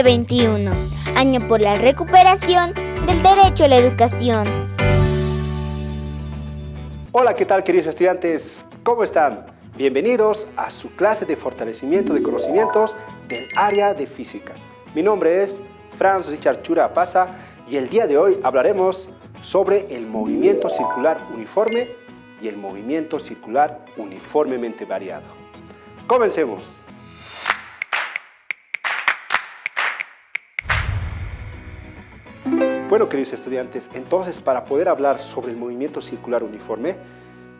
2021, año por la recuperación del derecho a la educación. Hola, ¿qué tal, queridos estudiantes? ¿Cómo están? Bienvenidos a su clase de fortalecimiento de conocimientos del área de física. Mi nombre es Franz Richard Chura Pasa y el día de hoy hablaremos sobre el movimiento circular uniforme y el movimiento circular uniformemente variado. ¡Comencemos! Bueno, queridos estudiantes, entonces para poder hablar sobre el movimiento circular uniforme,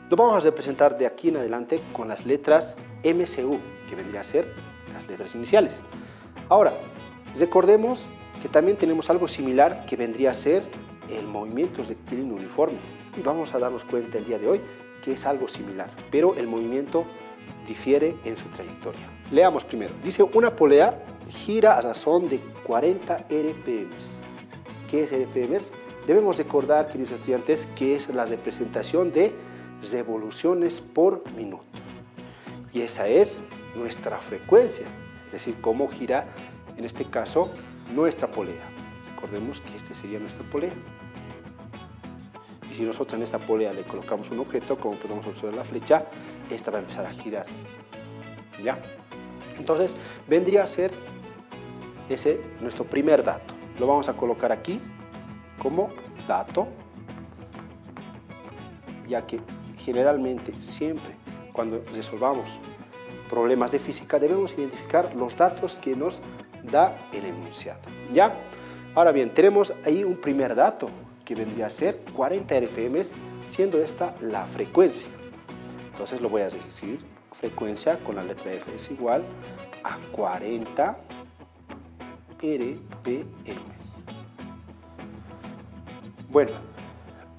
lo vamos a representar de aquí en adelante con las letras MCU, que vendría a ser las letras iniciales. Ahora, recordemos que también tenemos algo similar que vendría a ser el movimiento rectilíneo uniforme. Y vamos a darnos cuenta el día de hoy que es algo similar, pero el movimiento difiere en su trayectoria. Leamos primero. Dice, una polea gira a razón de 40 RPM. ¿Qué es RPM? Debemos recordar, queridos estudiantes, que es la representación de revoluciones por minuto. Y esa es nuestra frecuencia, es decir, cómo gira, en este caso, nuestra polea. Recordemos que este sería nuestra polea. Y si nosotros en esta polea le colocamos un objeto, como podemos observar la flecha, esta va a empezar a girar. ¿Ya? Entonces, vendría a ser ese nuestro primer dato. Lo vamos a colocar aquí como dato, ya que generalmente siempre cuando resolvamos problemas de física debemos identificar los datos que nos da el enunciado. ¿Ya? Ahora bien, tenemos ahí un primer dato que vendría a ser 40 RPM, siendo esta la frecuencia. Entonces lo voy a decir, frecuencia con la letra F es igual a 40 RPM. Bueno,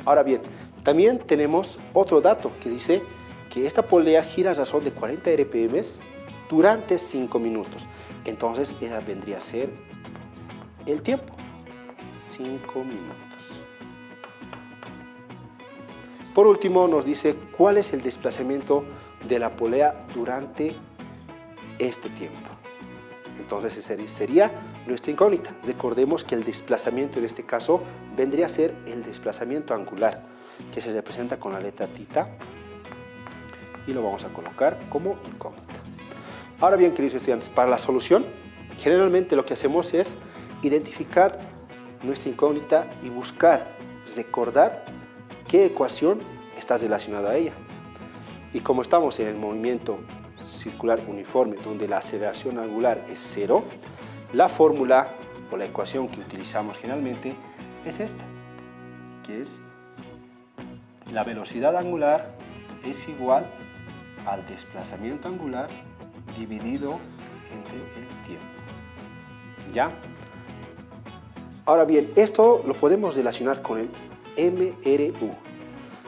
ahora bien, también tenemos otro dato que dice que esta polea gira a razón de 40 RPM durante 5 minutos. Entonces, esa vendría a ser el tiempo, 5 minutos. Por último, nos dice cuál es el desplazamiento de la polea durante este tiempo. Entonces, esa sería nuestra incógnita. Recordemos que el desplazamiento en este caso vendría a ser el desplazamiento angular, que se representa con la letra tita, y lo vamos a colocar como incógnita. Ahora bien, queridos estudiantes, para la solución, generalmente lo que hacemos es identificar nuestra incógnita y buscar, recordar qué ecuación está relacionada a ella. Y como estamos en el movimiento circular uniforme, donde la aceleración angular es 0, la fórmula o la ecuación que utilizamos generalmente es esta, que es la velocidad angular es igual al desplazamiento angular dividido entre el tiempo. ¿Ya? Ahora bien, esto lo podemos relacionar con el MRU.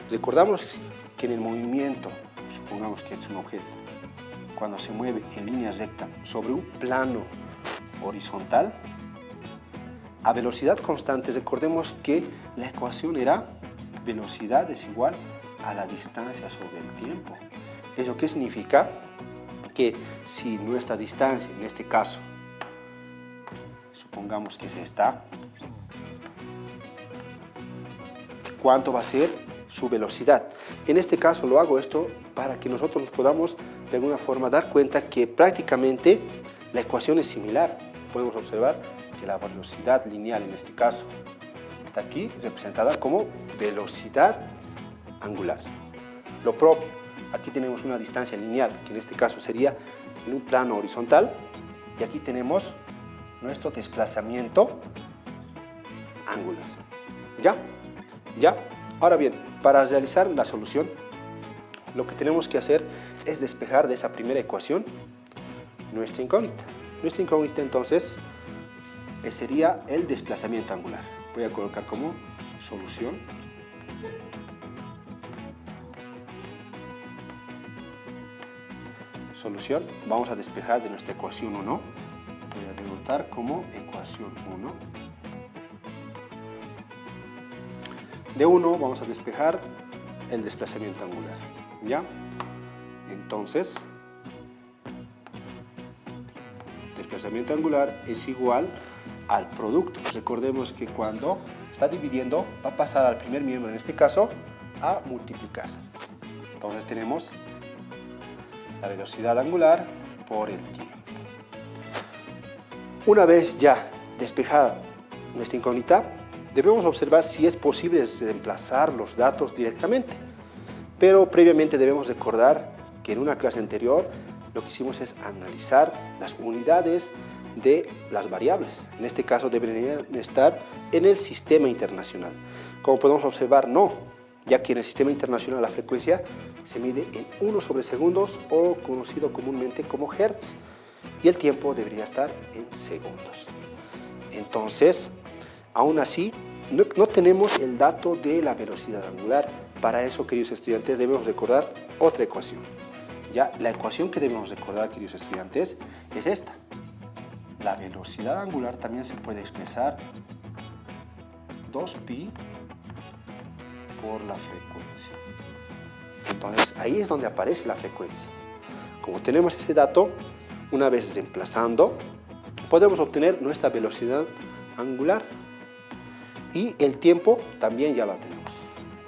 Recordamos que en el movimiento, supongamos que es un objeto, cuando se mueve en línea recta sobre un plano horizontal, a velocidad constante, recordemos que la ecuación era velocidad es igual a la distancia sobre el tiempo. ¿Eso qué significa? Que si nuestra distancia, en este caso, supongamos que es esta, ¿cuánto va a ser su velocidad? En este caso lo hago esto para que nosotros nos podamos de alguna forma dar cuenta que prácticamente la ecuación es similar. Podemos observar que la velocidad lineal en este caso está aquí representada como velocidad angular. Lo propio, aquí tenemos una distancia lineal, que en este caso sería en un plano horizontal, y aquí tenemos nuestro desplazamiento angular. ¿Ya? ¿Ya? Ahora bien, para realizar la solución, lo que tenemos que hacer es despejar de esa primera ecuación nuestra incógnita. Nuestra incógnita entonces sería el desplazamiento angular. Voy a colocar como solución. Solución, vamos a despejar de nuestra ecuación 1. Voy a denotar como ecuación 1. De 1 vamos a despejar el desplazamiento angular. ¿Ya? Entonces, desplazamiento angular es igual al producto. Recordemos que cuando está dividiendo va a pasar al primer miembro, en este caso, a multiplicar. Entonces tenemos la velocidad angular por el tiempo. Una vez ya despejada nuestra incógnita, debemos observar si es posible reemplazar los datos directamente. Pero previamente debemos recordar que en una clase anterior lo que hicimos es analizar las unidades de las variables. En este caso deberían estar en el sistema internacional. Como podemos observar, no, ya que en el sistema internacional la frecuencia se mide en 1/segundos o conocido comúnmente como hertz, y el tiempo debería estar en segundos. Entonces, aún así, no tenemos el dato de la velocidad angular. Para eso, queridos estudiantes, debemos recordar otra ecuación. Ya, la ecuación que debemos recordar, queridos estudiantes, es esta. La velocidad angular también se puede expresar 2pi por la frecuencia. Entonces, ahí es donde aparece la frecuencia. Como tenemos ese dato, una vez reemplazando, podemos obtener nuestra velocidad angular. Y el tiempo también ya lo tenemos.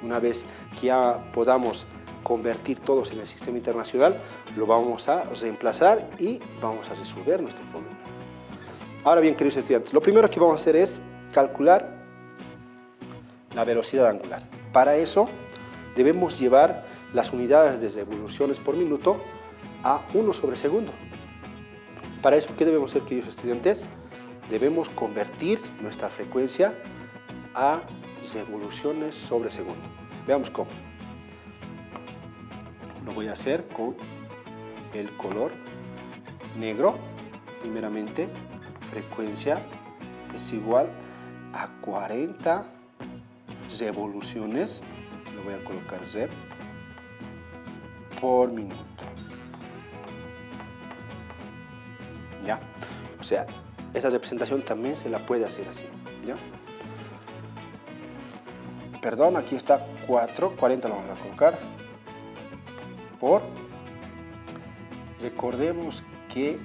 Una vez que ya podamos convertir todos en el sistema internacional, lo vamos a reemplazar y vamos a resolver nuestro problema. Ahora bien, queridos estudiantes, lo primero que vamos a hacer es calcular la velocidad angular. Para eso debemos llevar las unidades de revoluciones por minuto a 1/segundo. Para eso, ¿qué debemos hacer, queridos estudiantes? Debemos convertir nuestra frecuencia a revoluciones sobre segundo. Veamos cómo. Lo voy a hacer con el color negro. Primeramente, frecuencia es igual a 40 revoluciones, lo voy a colocar rev, por minuto. ¿Ya? O sea, esa representación también se la puede hacer así. ¿Ya? Perdón, aquí está 40 lo vamos a colocar por. Recordemos que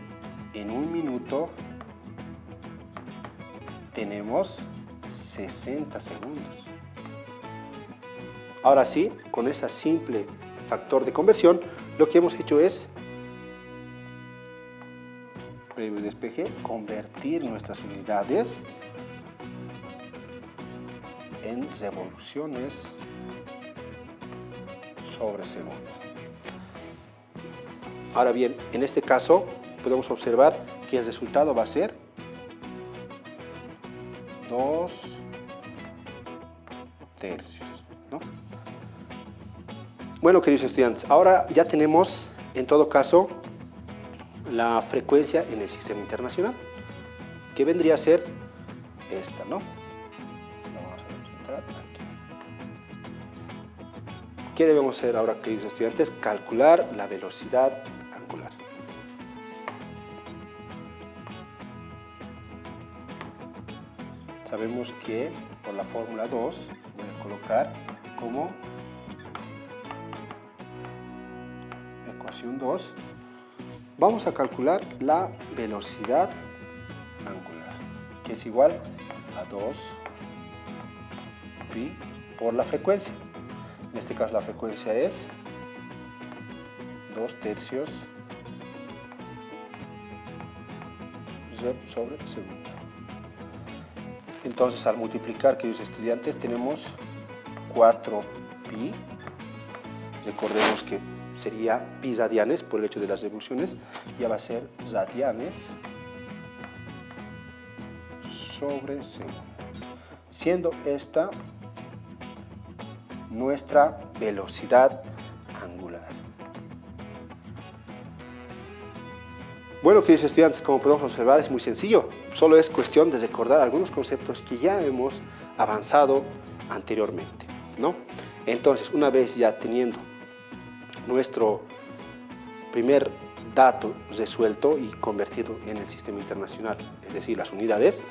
en un minuto tenemos 60 segundos. Ahora sí, con ese simple factor de conversión, lo que hemos hecho es, previo despeje, convertir nuestras unidades en revoluciones sobre segundo. Ahora bien, en este caso podemos observar que el resultado va a ser 2 tercios, ¿no? Bueno, queridos estudiantes, ahora ya tenemos en todo caso la frecuencia en el sistema internacional, que vendría a ser esta, ¿no? ¿Qué debemos hacer ahora, queridos estudiantes? Calcular la velocidad angular. Sabemos que por la fórmula 2 voy a colocar como ecuación 2, vamos a calcular la velocidad angular, que es igual a 2pi por la frecuencia. En este caso la frecuencia es 2 tercios rev sobre segundo. Entonces, al multiplicar, queridos estudiantes, tenemos 4pi. Recordemos que sería pi radianes por el hecho de las revoluciones, ya va a ser radianes sobre segundo, siendo esta nuestra velocidad angular. Bueno, queridos estudiantes, como podemos observar, es muy sencillo. Solo es cuestión de recordar algunos conceptos que ya hemos avanzado anteriormente, ¿no? Entonces, una vez ya teniendo nuestro primer dato resuelto y convertido en el sistema internacional, es decir, las unidades,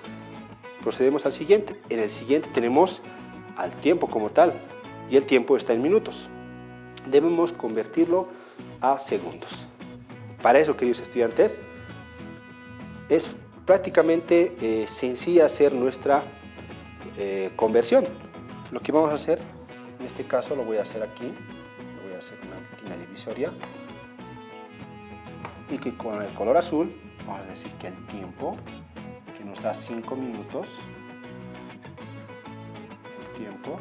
procedemos al siguiente. En el siguiente tenemos al tiempo como tal, y el tiempo está en minutos. Debemos convertirlo a segundos. Para eso, queridos estudiantes, es prácticamente sencilla hacer nuestra conversión. Lo que vamos a hacer, en este caso lo voy a hacer aquí, lo voy a hacer una línea divisoria, y que con el color azul vamos a decir que el tiempo, que nos da 5 minutos, el tiempo,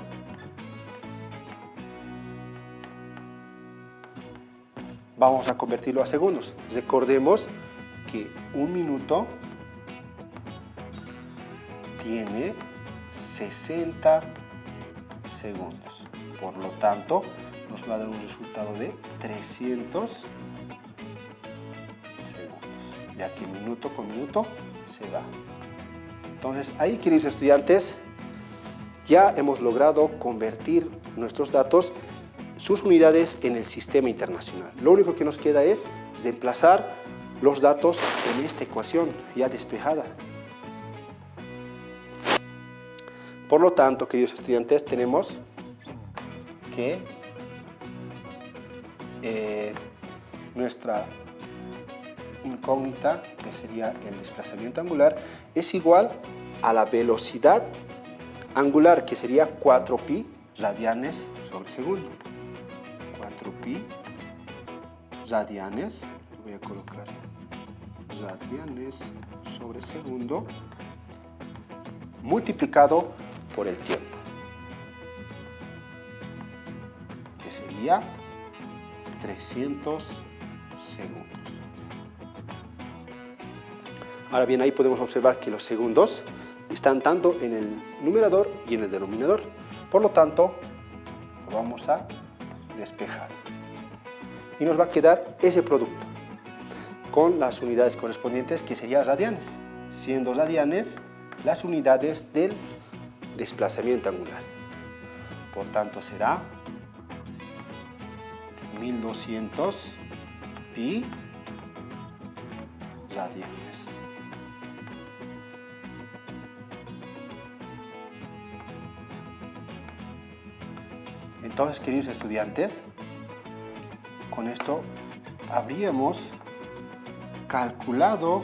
vamos a convertirlo a segundos. Recordemos que un minuto tiene 60 segundos. Por lo tanto, nos va a dar un resultado de 300 segundos, ya que minuto con minuto se va. Entonces, ahí, queridos estudiantes, ya hemos logrado convertir nuestros datos, sus unidades, en el sistema internacional. Lo único que nos queda es reemplazar los datos en esta ecuación ya despejada. Por lo tanto, queridos estudiantes, tenemos que nuestra incógnita, que sería el desplazamiento angular, es igual a la velocidad angular, que sería 4pi radianes sobre segundo. 4pi radianes, voy a colocar radianes sobre segundo, multiplicado por el tiempo, que sería 300 segundos. Ahora bien, ahí podemos observar que los segundos están tanto en el numerador y en el denominador. Por lo tanto, lo vamos a despejar. Y nos va a quedar ese producto con las unidades correspondientes, que serían radianes, siendo radianes las unidades del desplazamiento angular. Por tanto, será 1200 pi radianes. Entonces, queridos estudiantes, con esto habríamos calculado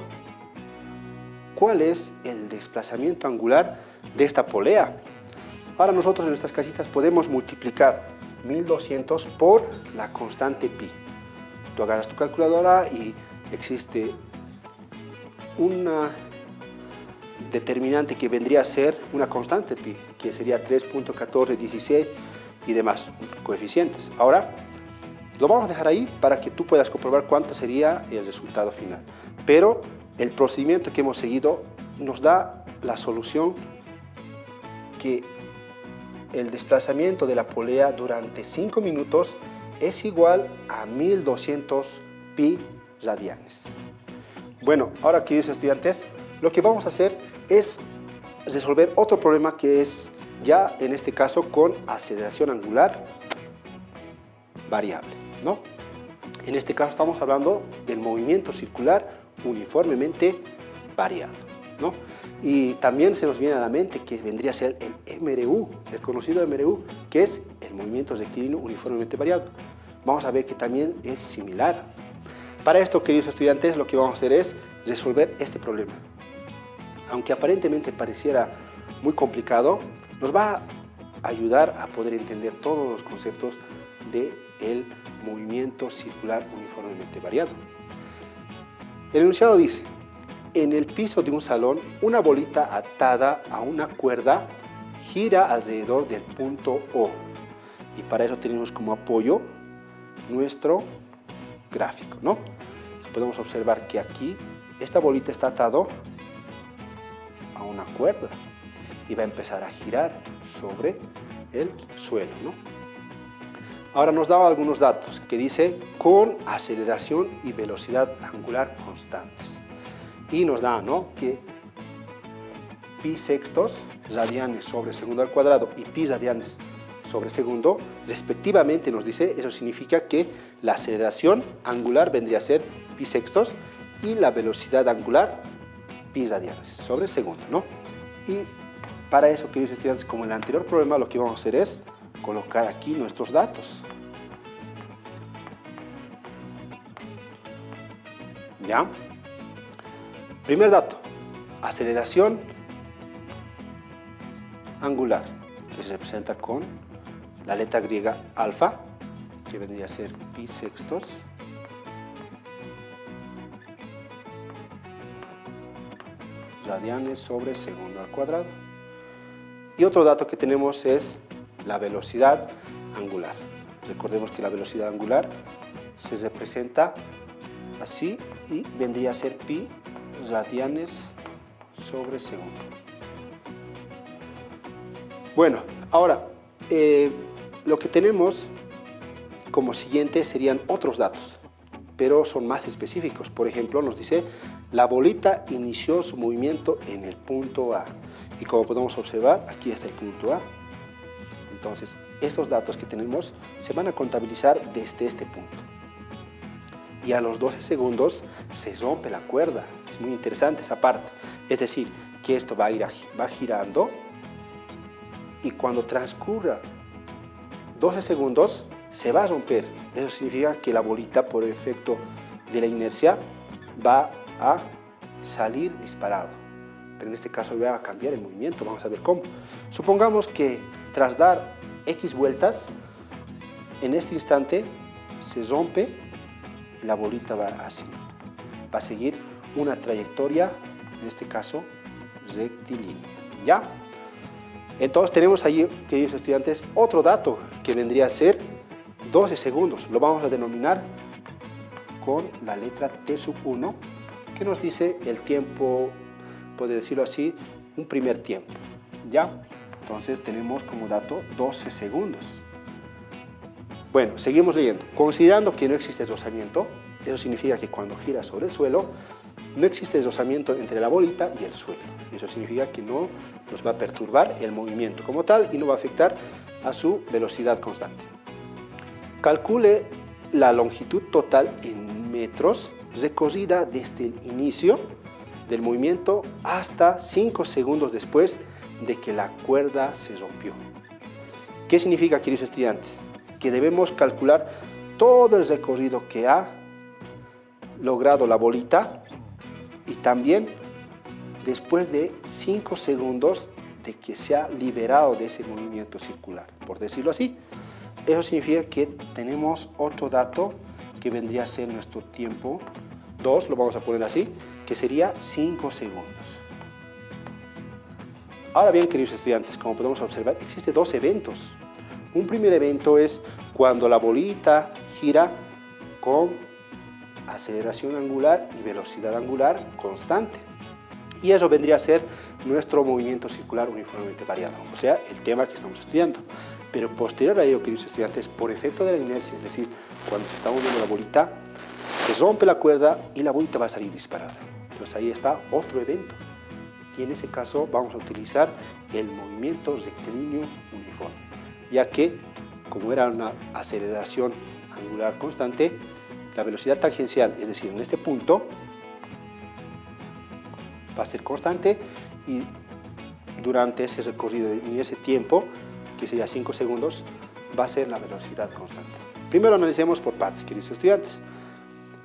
cuál es el desplazamiento angular de esta polea. Ahora nosotros en nuestras casitas podemos multiplicar 1200 por la constante pi. Tú agarras tu calculadora y existe una determinante que vendría a ser una constante pi, que sería 3.1416 y demás coeficientes. Ahora lo vamos a dejar ahí para que tú puedas comprobar cuánto sería el resultado final. Pero el procedimiento que hemos seguido nos da la solución, que el desplazamiento de la polea durante 5 minutos es igual a 1200 pi radianes. Bueno, ahora, queridos estudiantes, lo que vamos a hacer es resolver otro problema, que es ya en este caso con aceleración angular variable, ¿no? En este caso estamos hablando del movimiento circular uniformemente variado, ¿no? Y también se nos viene a la mente que vendría a ser el MRU, el conocido MRU, que es el movimiento rectilíneo uniformemente variado. Vamos a ver que también es similar. Para esto, queridos estudiantes, lo que vamos a hacer es resolver este problema. Aunque aparentemente pareciera muy complicado, nos va a ayudar a poder entender todos los conceptos del movimiento circular uniformemente variado. El enunciado dice: en el piso de un salón, una bolita atada a una cuerda gira alrededor del punto O. Y para eso tenemos como apoyo nuestro gráfico, ¿no? Podemos observar que aquí esta bolita está atado a una cuerda y va a empezar a girar sobre el suelo, ¿no? Ahora nos da algunos datos que dice con aceleración y velocidad angular constantes. Y nos da, ¿no?, que pi sextos radianes sobre segundo al cuadrado y pi radianes sobre segundo, respectivamente, nos dice, eso significa que la aceleración angular vendría a ser pi sextos y la velocidad angular pi radianes sobre segundo, ¿no? Y para eso, queridos estudiantes, como en el anterior problema, lo que vamos a hacer es colocar aquí nuestros datos. ¿Ya? Primer dato, aceleración angular, que se representa con la letra griega alfa, que vendría a ser pi sextos, radianes sobre segundo al cuadrado. Y otro dato que tenemos es la velocidad angular. Recordemos que la velocidad angular se representa así y vendría a ser pi radianes sobre segundo. Bueno, ahora lo que tenemos como siguiente serían otros datos, pero son más específicos. Por ejemplo, nos dice la bolita inició su movimiento en el punto A. Y como podemos observar, aquí está el punto A. Entonces, estos datos que tenemos se van a contabilizar desde este punto. Y a los 12 segundos se rompe la cuerda. Es muy interesante esa parte. Es decir, que esto va girando y cuando transcurra 12 segundos se va a romper. Eso significa que la bolita, por el efecto de la inercia, va a salir disparado. Pero en este caso va a cambiar el movimiento. Vamos a ver cómo. Supongamos que tras dar X vueltas, en este instante se rompe y la bolita va así. Va a seguir una trayectoria, en este caso rectilínea. ¿Ya? Entonces tenemos ahí, queridos estudiantes, otro dato que vendría a ser 12 segundos. Lo vamos a denominar con la letra T1, que nos dice el tiempo, puede decirlo así, un primer tiempo. ¿Ya? Entonces tenemos como dato 12 segundos. Bueno, seguimos leyendo. Considerando que no existe rozamiento, eso significa que cuando gira sobre el suelo, no existe rozamiento entre la bolita y el suelo. Eso significa que no nos va a perturbar el movimiento como tal y no va a afectar a su velocidad constante. Calcule la longitud total en metros recorrida desde el inicio del movimiento hasta 5 segundos después de que la cuerda se rompió. ¿Qué significa, queridos estudiantes? Que debemos calcular todo el recorrido que ha logrado la bolita y también después de 5 segundos de que se ha liberado de ese movimiento circular, por decirlo así. Eso significa que tenemos otro dato que vendría a ser nuestro tiempo 2, lo vamos a poner así, que sería 5 segundos. Ahora bien, queridos estudiantes, como podemos observar, existen dos eventos. Un primer evento es cuando la bolita gira con aceleración angular y velocidad angular constante. Y eso vendría a ser nuestro movimiento circular uniformemente variado, o sea, el tema que estamos estudiando. Pero posterior a ello, queridos estudiantes, por efecto de la inercia, es decir, cuando se está moviendo la bolita, se rompe la cuerda y la bolita va a salir disparada. Entonces ahí está otro evento. Y en ese caso vamos a utilizar el movimiento rectilíneo uniforme, ya que como era una aceleración angular constante, la velocidad tangencial, es decir, en este punto, va a ser constante y durante ese recorrido y ese tiempo, que sería 5 segundos, va a ser la velocidad constante. Primero analicemos por partes, queridos estudiantes,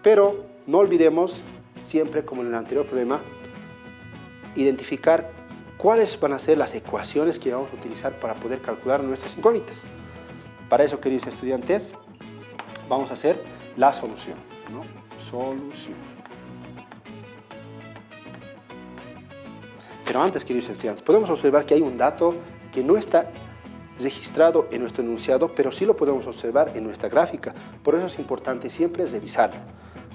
pero no olvidemos, siempre como en el anterior problema, identificar cuáles van a ser las ecuaciones que vamos a utilizar para poder calcular nuestras incógnitas. Para eso, queridos estudiantes, vamos a hacer la solución, ¿no? Solución. Pero antes, queridos estudiantes, podemos observar que hay un dato que no está registrado en nuestro enunciado, pero sí lo podemos observar en nuestra gráfica. Por eso es importante siempre revisarlo.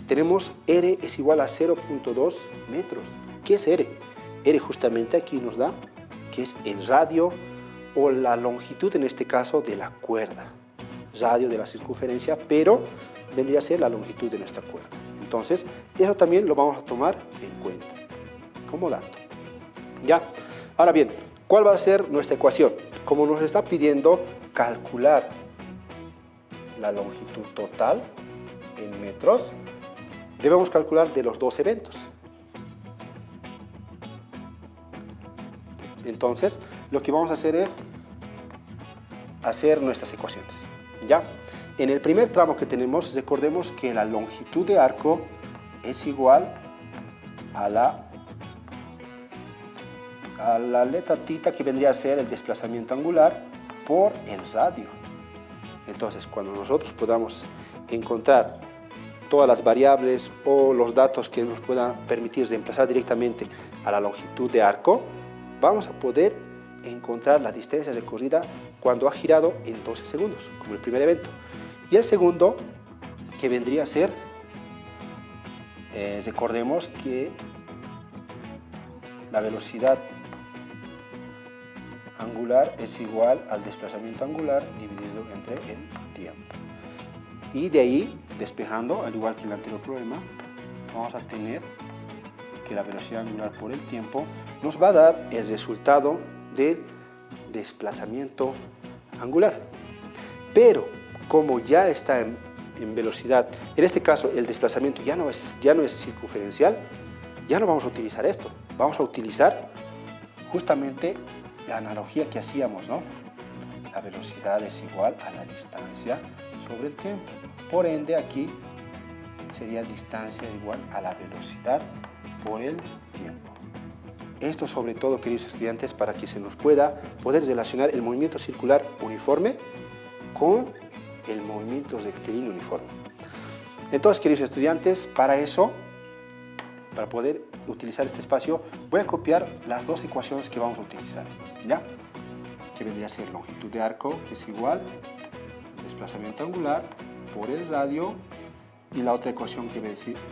Tenemos R es igual a 0.2 metros. ¿Qué es R? R justamente aquí nos da que es el radio o la longitud, en este caso, de la cuerda. Radio de la circunferencia, pero vendría a ser la longitud de nuestra cuerda. Entonces, eso también lo vamos a tomar en cuenta como dato. ¿Ya? Ahora bien, ¿cuál va a ser nuestra ecuación? Como nos está pidiendo calcular la longitud total en metros, debemos calcular de los dos eventos. Entonces, lo que vamos a hacer es hacer nuestras ecuaciones. ¿Ya? En el primer tramo que tenemos, recordemos que la longitud de arco es igual a la a la letra tita, que vendría a ser el desplazamiento angular por el radio. Entonces, cuando nosotros podamos encontrar todas las variables o los datos que nos puedan permitir reemplazar directamente a la longitud de arco, vamos a poder encontrar la distancia recorrida cuando ha girado en 12 segundos, como el primer evento. Y el segundo, que vendría a ser, recordemos que la velocidad angular es igual al desplazamiento angular dividido entre el tiempo. Y de ahí, despejando, al igual que en el anterior problema, vamos a tener que la velocidad angular por el tiempo nos va a dar el resultado del desplazamiento angular. Pero como ya está en velocidad, en este caso el desplazamiento ya no es circunferencial, ya no vamos a utilizar esto. Vamos a utilizar justamente la analogía que hacíamos, ¿no? La velocidad es igual a la distancia sobre el tiempo. Por ende, aquí sería distancia igual a la velocidad por el tiempo. Esto sobre todo, queridos estudiantes, para que se nos pueda poder relacionar el movimiento circular uniforme con el movimiento rectilíneo uniforme. Entonces, queridos estudiantes, para eso, para poder utilizar este espacio, voy a copiar las dos ecuaciones que vamos a utilizar, ¿ya? Que vendría a ser longitud de arco, que es igual al desplazamiento angular por el radio, y la otra ecuación que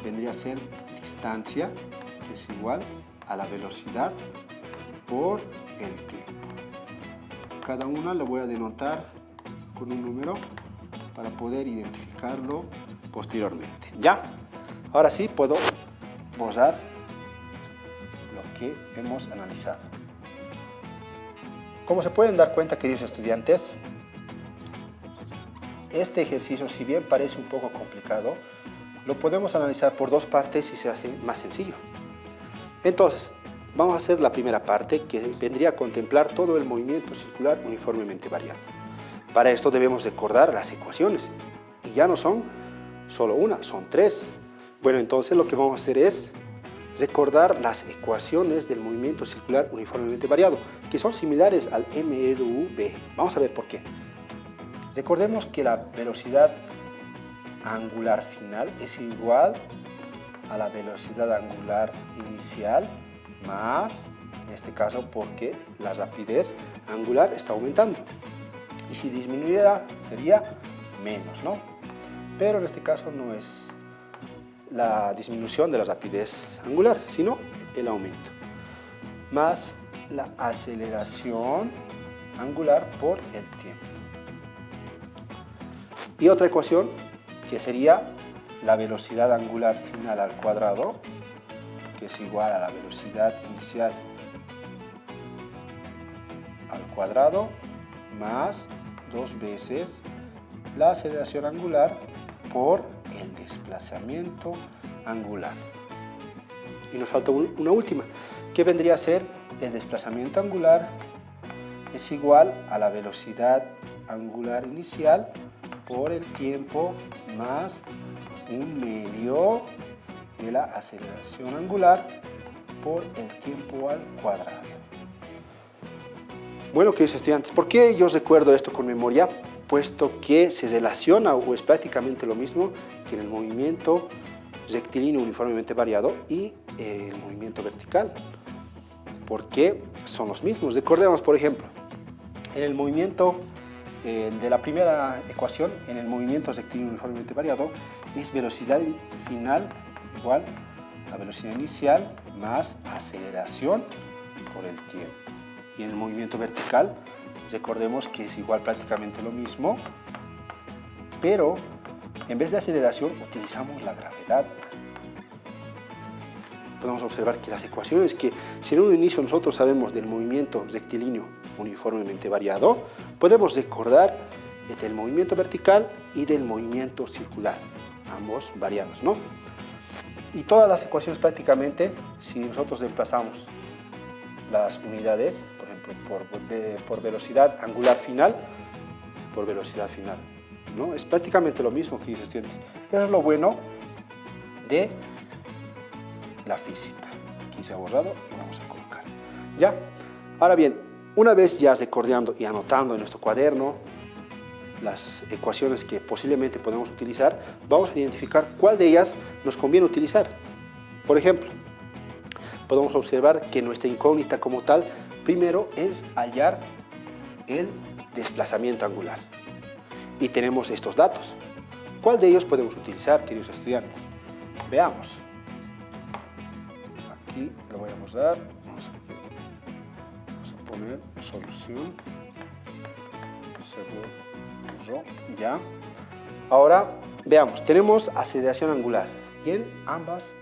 vendría a ser distancia, que es igual a la velocidad por el tiempo. Cada una la voy a denotar con un número para poder identificarlo posteriormente, ¿ya? Ahora sí puedo borrar lo que hemos analizado. Como se pueden dar cuenta, queridos estudiantes, este ejercicio, si bien parece un poco complicado, lo podemos analizar por dos partes y se hace más sencillo. Entonces, vamos a hacer la primera parte, que vendría a contemplar todo el movimiento circular uniformemente variado. Para esto debemos recordar las ecuaciones, y ya no son solo una, son tres. Bueno, entonces lo que vamos a hacer es recordar las ecuaciones del movimiento circular uniformemente variado, que son similares al MRV. Vamos a ver por qué. Recordemos que la velocidad angular final es igual a la velocidad angular inicial más, en este caso, porque la rapidez angular está aumentando. Y si disminuyera sería menos, ¿no? Pero en este caso no es la disminución de la rapidez angular, sino el aumento, más la aceleración angular por el tiempo. Y otra ecuación que sería la velocidad angular final al cuadrado, que es igual a la velocidad inicial al cuadrado, más 2 veces la aceleración angular por el desplazamiento angular. Y nos falta una última, que vendría a ser el desplazamiento angular es igual a la velocidad angular inicial por el tiempo más 1/2 de la aceleración angular por el tiempo al cuadrado. Bueno, queridos estudiantes, ¿por qué yo recuerdo esto con memoria? Puesto que se relaciona o es prácticamente lo mismo que en el movimiento rectilíneo uniformemente variado y el movimiento vertical, porque son los mismos. Recordemos, por ejemplo, en el movimiento de la primera ecuación, en el movimiento rectilíneo uniformemente variado, es velocidad final igual a velocidad inicial más aceleración por el tiempo. Y en el movimiento vertical, recordemos que es igual prácticamente lo mismo, pero en vez de aceleración utilizamos la gravedad. Podemos observar que las ecuaciones que si en un inicio nosotros sabemos del movimiento rectilíneo uniformemente variado, podemos recordar del movimiento vertical y del movimiento circular, ambos variados, ¿no? Y todas las ecuaciones prácticamente, si nosotros reemplazamos las unidades, por ejemplo, por velocidad angular final, por velocidad final, ¿no? Es prácticamente lo mismo que dice estudiantes. Eso es lo bueno de la física. Aquí se ha borrado y vamos a colocar. ¿Ya? Ahora bien, una vez ya recordando y anotando en nuestro cuaderno las ecuaciones que posiblemente podemos utilizar, vamos a identificar cuál de ellas nos conviene utilizar. Por ejemplo, podemos observar que nuestra incógnita como tal, primero es hallar el desplazamiento angular. Y tenemos estos datos. ¿Cuál de ellos podemos utilizar, queridos estudiantes? Veamos. Aquí lo voy a mostrar. Vamos a poner solución. Seguro. Ya. Ahora, veamos. Tenemos aceleración angular. Y en ambas,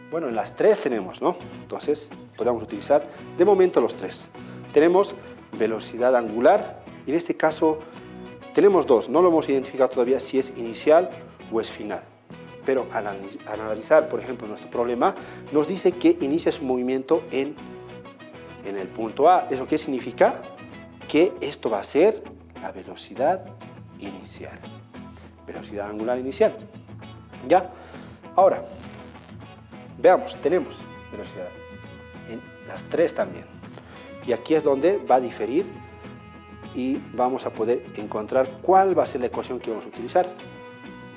bueno, en las tres tenemos, ¿no? Entonces, podemos utilizar de momento los tres. Tenemos velocidad angular. En este caso, tenemos dos. No lo hemos identificado todavía si es inicial o es final. Pero al analizar, por ejemplo, nuestro problema, nos dice que inicia su movimiento en el punto A. ¿Eso qué significa? Que esto va a ser la velocidad inicial. Velocidad angular inicial. ¿Ya? Ahora, veamos, tenemos velocidad en las tres también. Y aquí es donde va a diferir y vamos a poder encontrar cuál va a ser la ecuación que vamos a utilizar.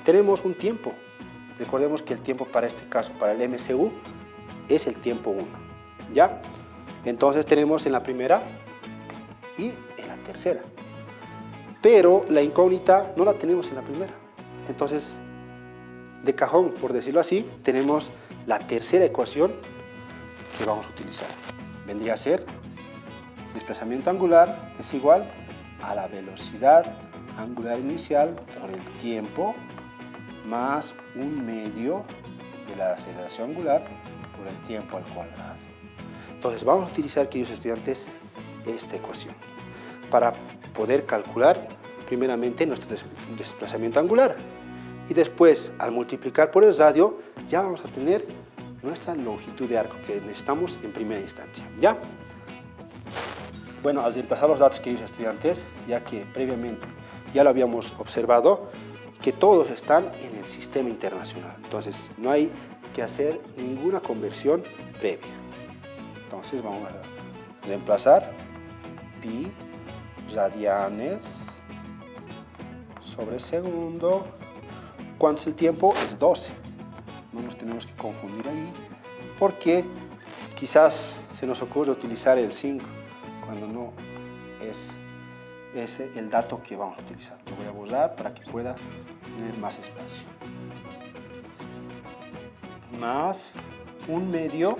Tenemos un tiempo. Recordemos que el tiempo para este caso, para el MCU, es el tiempo 1. ¿Ya? Entonces tenemos en la primera y en la tercera. Pero la incógnita no la tenemos en la primera. Entonces, de cajón, por decirlo así, tenemos la tercera ecuación que vamos a utilizar. Vendría a ser desplazamiento angular es igual a la velocidad angular inicial por el tiempo más un medio de la aceleración angular por el tiempo al cuadrado. Entonces vamos a utilizar, queridos estudiantes, esta ecuación para poder calcular primeramente nuestro desplazamiento angular y después al multiplicar por el radio ya vamos a tener nuestra longitud de arco que necesitamos en primera instancia. ¿Ya? Bueno, al reemplazar los datos, queridos estudiantes, ya que previamente ya lo habíamos observado, que todos están en el sistema internacional. Entonces, no hay que hacer ninguna conversión previa. Entonces, vamos a reemplazar pi radianes sobre segundo. ¿Cuánto es el tiempo? Es 12. No nos tenemos que confundir ahí, porque quizás se nos ocurre utilizar el 5, cuando no es ese el dato que vamos a utilizar. Lo voy a borrar para que pueda tener más espacio. Más un medio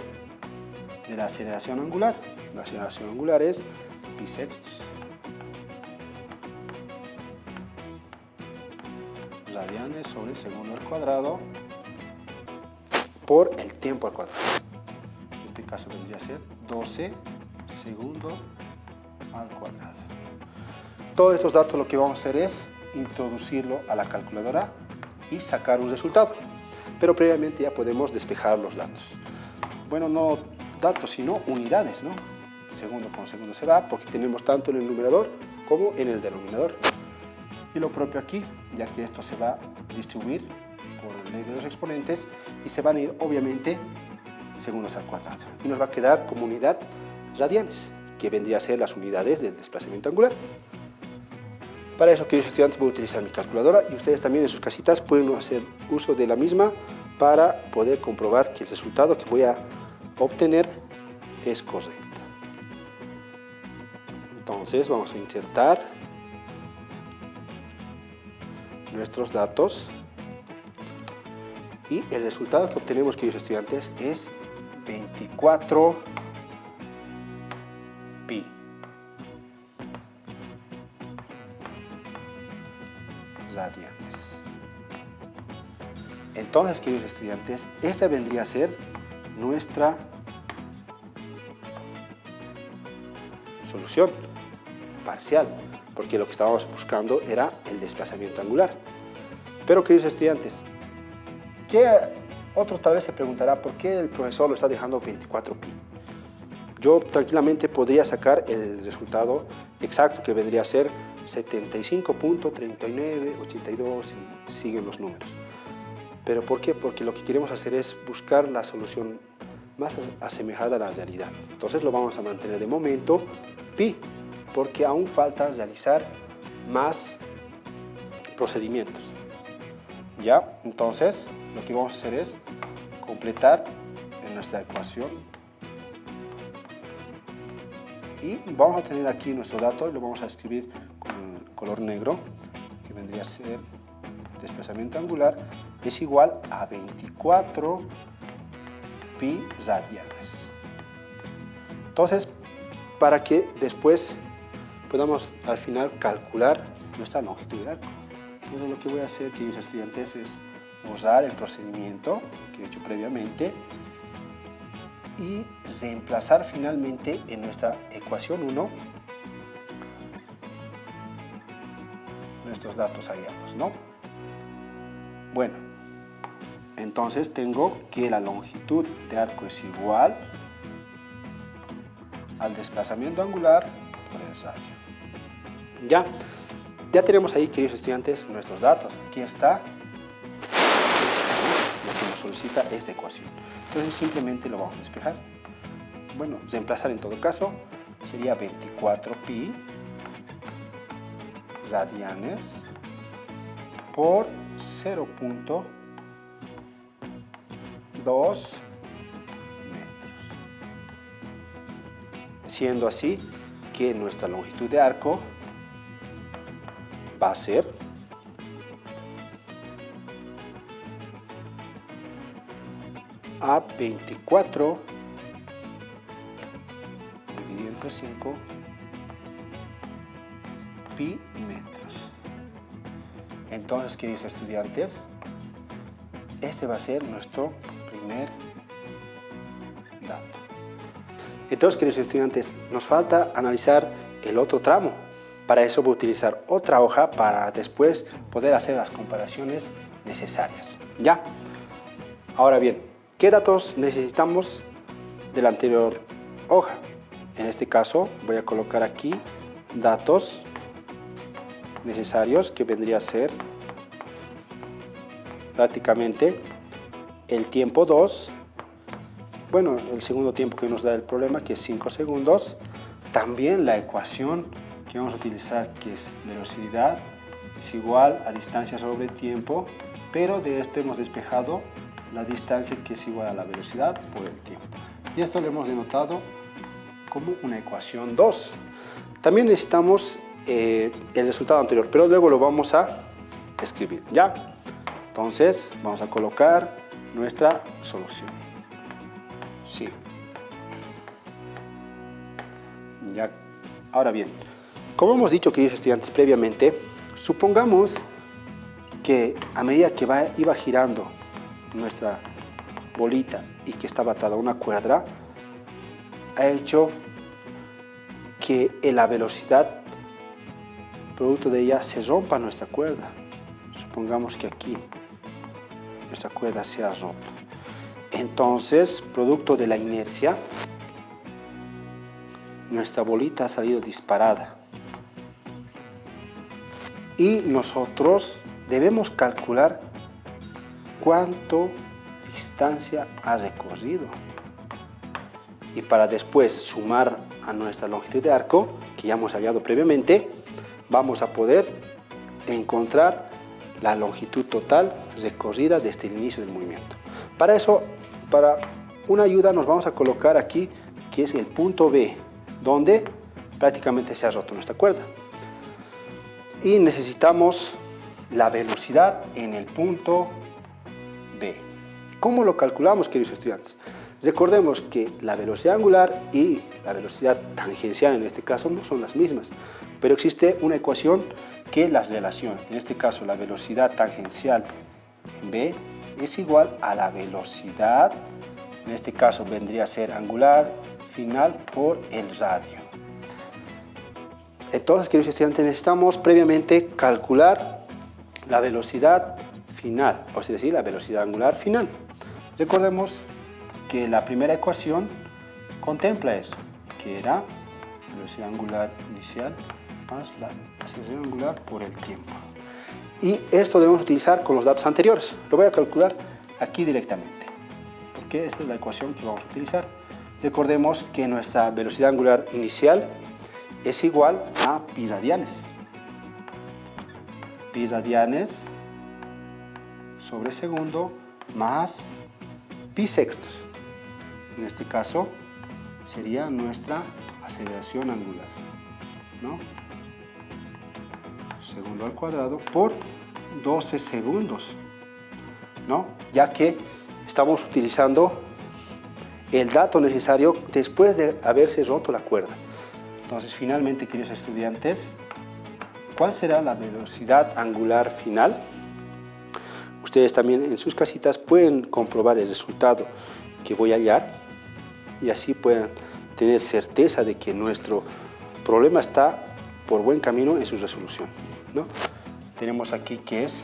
de la aceleración angular. La aceleración angular es pi sextos. Radianes sobre segundo al cuadrado por el tiempo al cuadrado. En este caso vendría a ser 12 segundos al cuadrado. Todos estos datos lo que vamos a hacer es introducirlo a la calculadora y sacar un resultado. Pero previamente ya podemos despejar los datos. Bueno, no datos, sino unidades, ¿no? Segundo con segundo se va, porque tenemos tanto en el numerador como en el denominador. Y lo propio aquí, ya que esto se va a distribuir por el medio de los exponentes y se van a ir, obviamente, segundos al cuadrado. Y nos va a quedar como unidad radianes, que vendría a ser las unidades del desplazamiento angular. Para eso, queridos estudiantes, voy a utilizar mi calculadora y ustedes también en sus casitas pueden hacer uso de la misma para poder comprobar que el resultado que voy a obtener es correcto. Entonces vamos a insertar nuestros datos y el resultado que obtenemos, queridos estudiantes, es 24 pi. Radianes. Entonces, queridos estudiantes, esta vendría a ser nuestra solución parcial, porque lo que estábamos buscando era el desplazamiento angular. Pero, queridos estudiantes, otros tal vez se preguntará por qué el profesor lo está dejando 24 pi. Yo tranquilamente podría sacar el resultado exacto, que vendría a ser 75.3982 y siguen los números. ¿Pero por qué? Porque lo que queremos hacer es buscar la solución más asemejada a la realidad. Entonces lo vamos a mantener de momento pi, porque aún falta realizar más procedimientos. ¿Ya? Entonces lo que vamos a hacer es completar en nuestra ecuación y vamos a tener aquí nuestro dato y lo vamos a escribir con color negro, que vendría a ser desplazamiento angular es igual a 24 pi radianes. Entonces, para que después podamos al final calcular nuestra longitud de arco. Entonces, lo que voy a hacer, queridos estudiantes, es borrar el procedimiento que he hecho previamente y reemplazar finalmente en nuestra ecuación 1 nuestros datos hallados, ¿no? Bueno, entonces tengo que la longitud de arco es igual al desplazamiento angular por el radio. Ya tenemos ahí, queridos estudiantes, nuestros datos. Aquí está lo que nos solicita esta ecuación. Entonces simplemente lo vamos a despejar. Bueno, reemplazar en todo caso sería 24 pi radianes por 0.2 metros. Siendo así que nuestra longitud de arco va a ser a 24 dividido entre 5 pi metros. Entonces, queridos estudiantes, este va a ser nuestro primer dato. Entonces, queridos estudiantes, nos falta analizar el otro tramo. Para eso voy a utilizar otra hoja para después poder hacer las comparaciones necesarias. ¿Ya? Ahora bien, ¿qué datos necesitamos de la anterior hoja? En este caso voy a colocar aquí datos necesarios, que vendría a ser prácticamente el tiempo 2, bueno, el segundo tiempo que nos da el problema, que es 5 segundos, también la ecuación que vamos a utilizar, que es velocidad es igual a distancia sobre tiempo, pero de esto hemos despejado la distancia, que es igual a la velocidad por el tiempo. Y esto lo hemos denotado como una ecuación 2. También necesitamos el resultado anterior, pero luego lo vamos a escribir, ¿ya? Entonces vamos a colocar nuestra solución. Sí. Ya. Ahora bien, como hemos dicho, queridos estudiantes, previamente, supongamos que a medida que iba girando nuestra bolita y que estaba atada a una cuerda, ha hecho que la velocidad producto de ella se rompa nuestra cuerda. Supongamos que aquí nuestra cuerda se ha roto. Entonces, producto de la inercia, nuestra bolita ha salido disparada. Y nosotros debemos calcular cuánto distancia ha recorrido. Y para después sumar a nuestra longitud de arco, que ya hemos hallado previamente, vamos a poder encontrar la longitud total recorrida desde el inicio del movimiento. Para eso, para una ayuda, nos vamos a colocar aquí, que es el punto B, donde prácticamente se ha roto nuestra cuerda. Y necesitamos la velocidad en el punto B. ¿Cómo lo calculamos, queridos estudiantes? Recordemos que la velocidad angular y la velocidad tangencial en este caso no son las mismas, pero existe una ecuación que las relaciona. En este caso, la velocidad tangencial en B es igual a la velocidad, en este caso vendría a ser angular final por el radio. Entonces, queridos estudiantes, necesitamos previamente calcular la velocidad final, es decir, la velocidad angular final. Recordemos que la primera ecuación contempla eso, que era velocidad angular inicial más la aceleración angular por el tiempo. Y esto debemos utilizar con los datos anteriores. Lo voy a calcular aquí directamente. porque esta es la ecuación que vamos a utilizar. Recordemos que nuestra velocidad angular inicial es igual a pi radianes. Pi radianes sobre segundo más pi sextos. En este caso sería nuestra aceleración angular, ¿no? Segundo al cuadrado por 12 segundos, ¿no? Ya que estamos utilizando el dato necesario después de haberse roto la cuerda. Entonces, finalmente, queridos estudiantes, ¿cuál será la velocidad angular final? Ustedes también en sus casitas pueden comprobar el resultado que voy a hallar y así puedan tener certeza de que nuestro problema está por buen camino en su resolución, ¿no? Tenemos aquí que es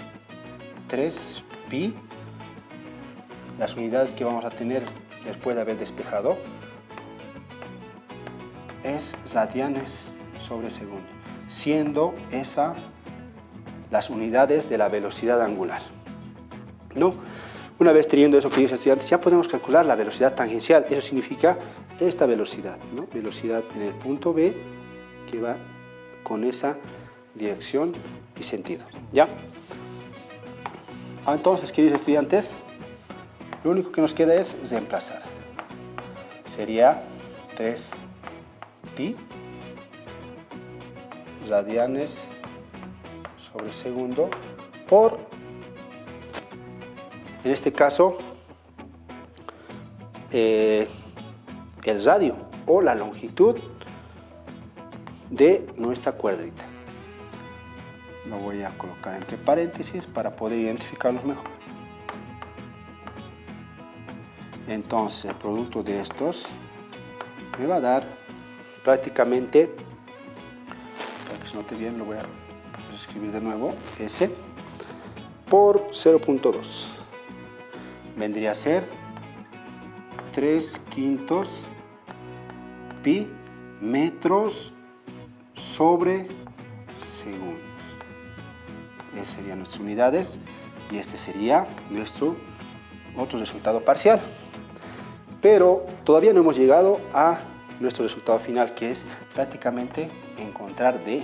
3pi, las unidades que vamos a tener después de haber despejado es radianes sobre segundo, siendo esa las unidades de la velocidad angular, ¿no? Una vez teniendo eso, queridos estudiantes, ya podemos calcular la velocidad tangencial. Eso significa esta velocidad, ¿no? Velocidad en el punto B que va con esa dirección y sentido, ¿ya? Entonces, queridos estudiantes, lo único que nos queda es reemplazar. Sería 3pi radianes sobre segundo por, en este caso, el radio o la longitud de nuestra cuerdita. Lo voy a colocar entre paréntesis para poder identificarlos mejor. Entonces, el producto de estos me va a dar prácticamente, para que se note bien, lo voy a escribir de nuevo, S por 0.2. Vendría a ser 3/5 pi metros sobre segundos. Esas serían nuestras unidades y este sería nuestro otro resultado parcial. Pero todavía no hemos llegado a nuestro resultado final, que es prácticamente encontrar D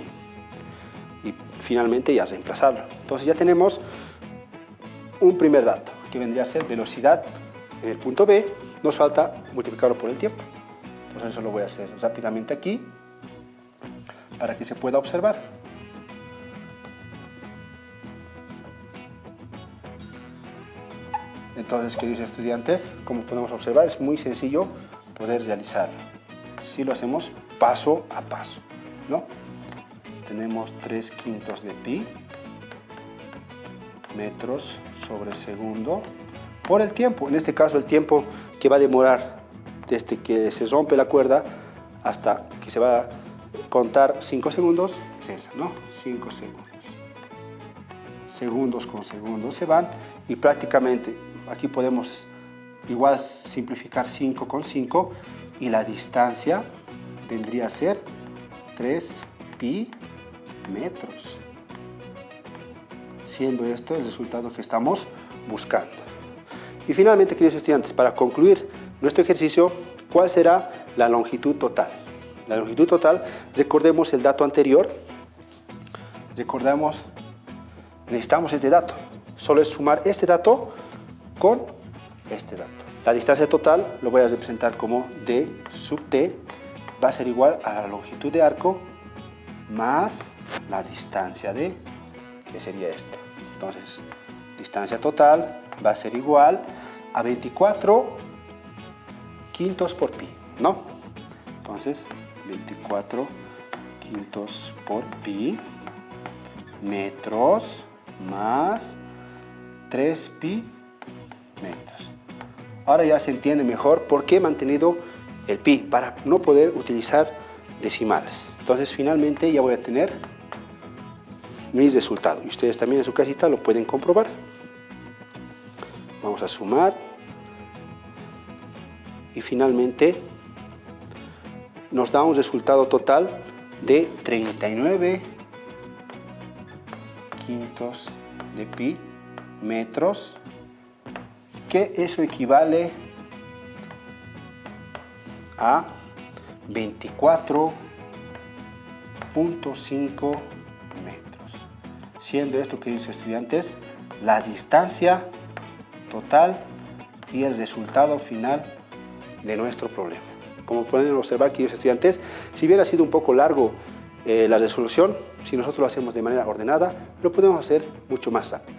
y finalmente ya reemplazarlo. Entonces ya tenemos un primer dato, que vendría a ser velocidad en el punto B. Nos falta multiplicarlo por el tiempo. Entonces eso lo voy a hacer rápidamente aquí para que se pueda observar. Entonces, queridos estudiantes, como podemos observar, es muy sencillo poder realizarlo si lo hacemos paso a paso, ¿no? Tenemos 3/5 de pi metros sobre segundo por el tiempo. En este caso, el tiempo que va a demorar desde que se rompe la cuerda hasta que se va a contar 5 segundos es esa, ¿no? 5 segundos. Segundos con segundos se van y prácticamente aquí podemos igual simplificar 5 con 5 y la distancia vendría a ser 3pi metros, siendo esto el resultado que estamos buscando. Y finalmente, queridos estudiantes, para concluir nuestro ejercicio, ¿cuál será la longitud total? La longitud total, recordemos el dato anterior, necesitamos este dato, solo es sumar este dato con este dato. La distancia total lo voy a representar como d sub t, va a ser igual a la longitud de arco más la distancia d, que sería esta. Entonces, distancia total va a ser igual a 24 quintos por pi, ¿no? Entonces, 24 quintos por pi metros más 3pi metros. Ahora ya se entiende mejor por qué he mantenido el pi, para no poder utilizar decimales. Entonces, finalmente ya voy a tener mis resultados y ustedes también en su casita lo pueden comprobar. Vamos a sumar y finalmente nos da un resultado total de 39 quintos de pi metros, que eso equivale a 24.5 metros. Siendo esto, queridos estudiantes, la distancia total y el resultado final de nuestro problema. Como pueden observar, queridos estudiantes, si hubiera sido un poco largo la resolución, si nosotros lo hacemos de manera ordenada, lo podemos hacer mucho más rápido.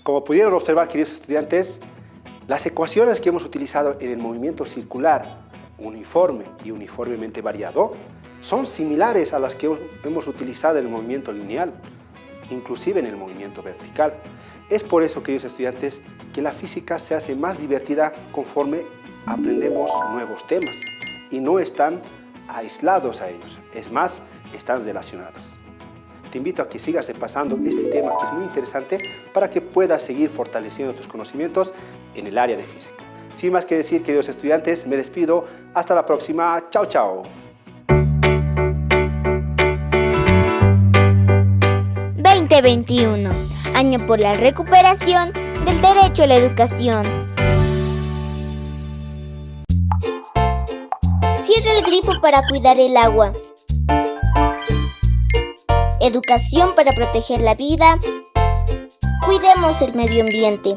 Como pudieron observar, queridos estudiantes, las ecuaciones que hemos utilizado en el movimiento circular, uniforme y uniformemente variado, son similares a las que hemos utilizado en el movimiento lineal, inclusive en el movimiento vertical. Es por eso, queridos estudiantes, que la física se hace más divertida conforme aprendemos nuevos temas y no están aislados a ellos, es más, están relacionados. Te invito a que sigas repasando este tema que es muy interesante para que puedas seguir fortaleciendo tus conocimientos en el área de física. Sin más que decir, queridos estudiantes, me despido. Hasta la próxima. Chao, chao. 2021, año por la recuperación del derecho a la educación. Cierra el grifo para cuidar el agua. Educación para proteger la vida. Cuidemos el medio ambiente.